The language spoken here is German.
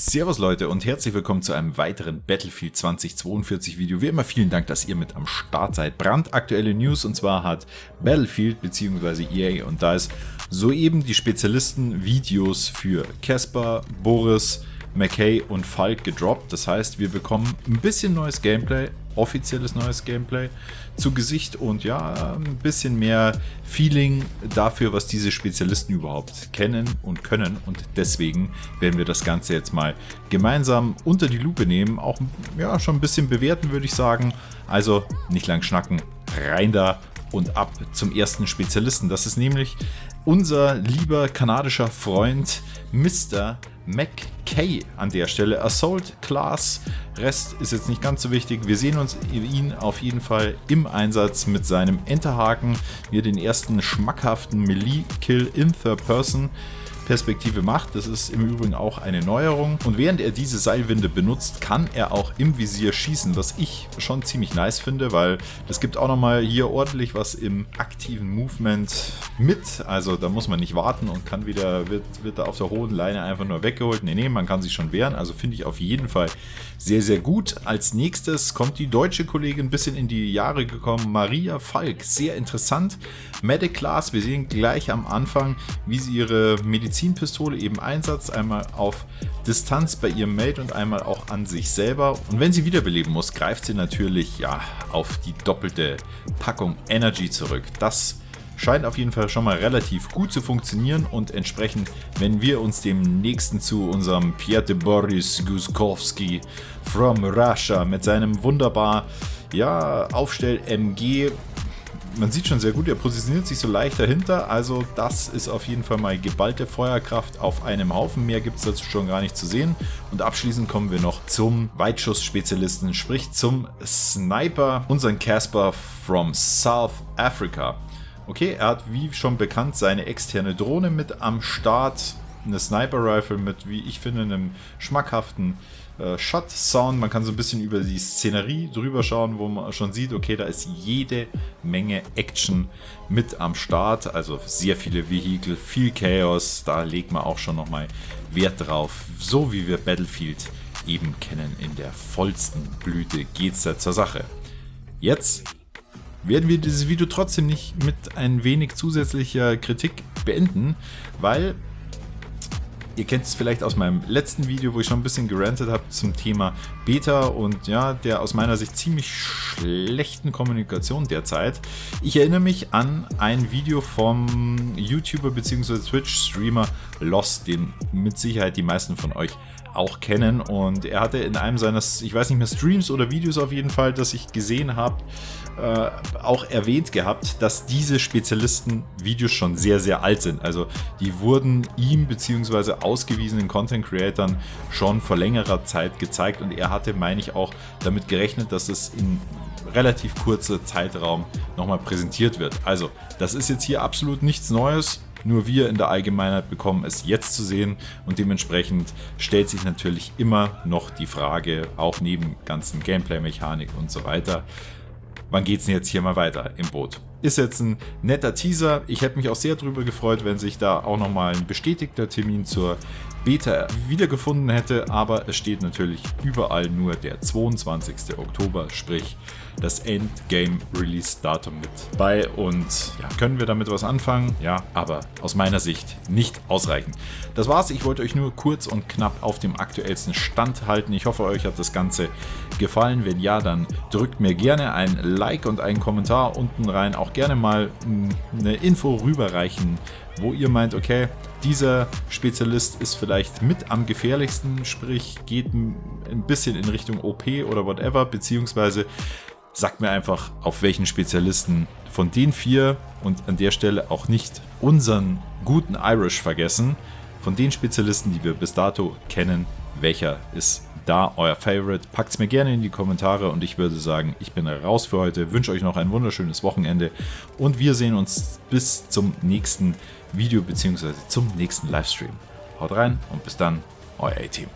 Servus Leute und herzlich willkommen zu einem weiteren Battlefield 2042 Video. Wie immer vielen Dank, dass ihr mit am Start seid. Brandaktuelle News, und zwar hat Battlefield bzw. EA und DICE soeben die Spezialisten-Videos für Casper, Boris, McKay und Falk gedroppt. Das heißt, wir bekommen ein bisschen neues Gameplay, offizielles neues Gameplay zu Gesicht und ja, ein bisschen mehr Feeling dafür, was diese Spezialisten überhaupt kennen und können, und deswegen werden wir das Ganze jetzt mal gemeinsam unter die Lupe nehmen, auch ja, schon ein bisschen bewerten, würde ich sagen. Also nicht lang schnacken, rein da und ab zum ersten Spezialisten. Das ist nämlich unser lieber kanadischer Freund Mr. McKay an der Stelle. Assault Class, Rest ist jetzt nicht ganz so wichtig. Wir sehen uns ihn auf jeden Fall im Einsatz mit seinem Enterhaken, wie er den ersten schmackhaften Melee-Kill in Third-Person-Perspektive macht. Das ist im Übrigen auch eine Neuerung. Und während er diese Seilwinde benutzt, kann er auch im Visier schießen, was ich schon ziemlich nice finde, weil das gibt auch nochmal hier ordentlich was im aktiven Movement mit. Also da muss man nicht warten und kann wieder, wird da auf der hohen Leine einfach nur weggeholt. Nee, man kann sich schon wehren. Also finde ich auf jeden Fall sehr, sehr gut. Als nächstes kommt die deutsche Kollegin ein bisschen in die Jahre gekommen, Maria Falk. Sehr interessant. Medic Class, wir sehen gleich am Anfang, wie sie ihre Medizinpistole eben einsetzt. Einmal auf Distanz bei ihrem Mate und einmal auch an sich selber. Und wenn sie wiederbeleben muss, greift sie natürlich ja auf die doppelte Packung Energy zurück. Das scheint auf jeden Fall schon mal relativ gut zu funktionieren, und entsprechend wenden wir uns dem nächsten zu, unserem Piotr Boris Guskowski from Russia mit seinem wunderbar ja, Aufstell-MG. Man sieht schon sehr gut, er positioniert sich so leicht dahinter, also das ist auf jeden Fall mal geballte Feuerkraft auf einem Haufen. Mehr gibt es dazu schon gar nicht zu sehen. Und abschließend kommen wir noch zum Weitschuss-Spezialisten, sprich zum Sniper, unseren Casper from South Africa. Okay, er hat wie schon bekannt seine externe Drohne mit am Start, eine Sniper-Rifle mit, wie ich finde, einem schmackhaften Shot-Sound. Man kann so ein bisschen über die Szenerie drüber schauen, wo man schon sieht, okay, da ist jede Menge Action mit am Start, also sehr viele Vehikel, viel Chaos, da legt man auch schon nochmal Wert drauf, so wie wir Battlefield eben kennen, in der vollsten Blüte geht's da zur Sache. Jetzt werden wir dieses Video trotzdem nicht mit ein wenig zusätzlicher Kritik beenden, weil ihr kennt es vielleicht aus meinem letzten Video, wo ich schon ein bisschen gerantet habe zum Thema Beta und ja, der aus meiner Sicht ziemlich schlechten Kommunikation derzeit. Ich erinnere mich an ein Video vom YouTuber bzw. Twitch-Streamer Lost, den mit Sicherheit die meisten von euch auch kennen, und er hatte in einem seiner, ich weiß nicht mehr, Streams oder Videos auf jeden Fall, das ich gesehen habe, auch erwähnt gehabt, dass diese Spezialisten-Videos schon sehr, sehr alt sind. Also die wurden ihm bzw. ausgewiesenen Content-Creatern schon vor längerer Zeit gezeigt, und er hatte, meine ich, auch damit gerechnet, dass es in relativ kurzer Zeitraum nochmal präsentiert wird. Also das ist jetzt hier absolut nichts Neues. Nur wir in der Allgemeinheit bekommen es jetzt zu sehen, und dementsprechend stellt sich natürlich immer noch die Frage, auch neben ganzen Gameplay-Mechanik und so weiter, wann geht es denn jetzt hier mal weiter im Boot? Ist jetzt ein netter Teaser. Ich hätte mich auch sehr darüber gefreut, wenn sich da auch nochmal ein bestätigter Termin zur Beta wiedergefunden hätte, aber es steht natürlich überall nur der 22. Oktober, sprich das Endgame-Release-Datum mit bei, und ja, können wir damit was anfangen? Ja, aber aus meiner Sicht nicht ausreichend. Das war's, ich wollte euch nur kurz und knapp auf dem aktuellsten Stand halten. Ich hoffe, euch hat das Ganze gefallen. Wenn ja, dann drückt mir gerne ein Like und einen Kommentar unten rein. Auch gerne mal eine Info rüberreichen, wo ihr meint, okay, dieser Spezialist ist vielleicht mit am gefährlichsten, sprich geht ein bisschen in Richtung OP oder whatever, beziehungsweise sagt mir einfach, auf welchen Spezialisten von den 4, und an der Stelle auch nicht unseren guten Irish vergessen, von den Spezialisten, die wir bis dato kennen, welcher ist da euer Favorite? Packt es mir gerne in die Kommentare, und ich würde sagen, ich bin raus für heute, wünsche euch noch ein wunderschönes Wochenende, und wir sehen uns bis zum nächsten Video bzw. zum nächsten Livestream. Haut rein und bis dann, euer A-Team.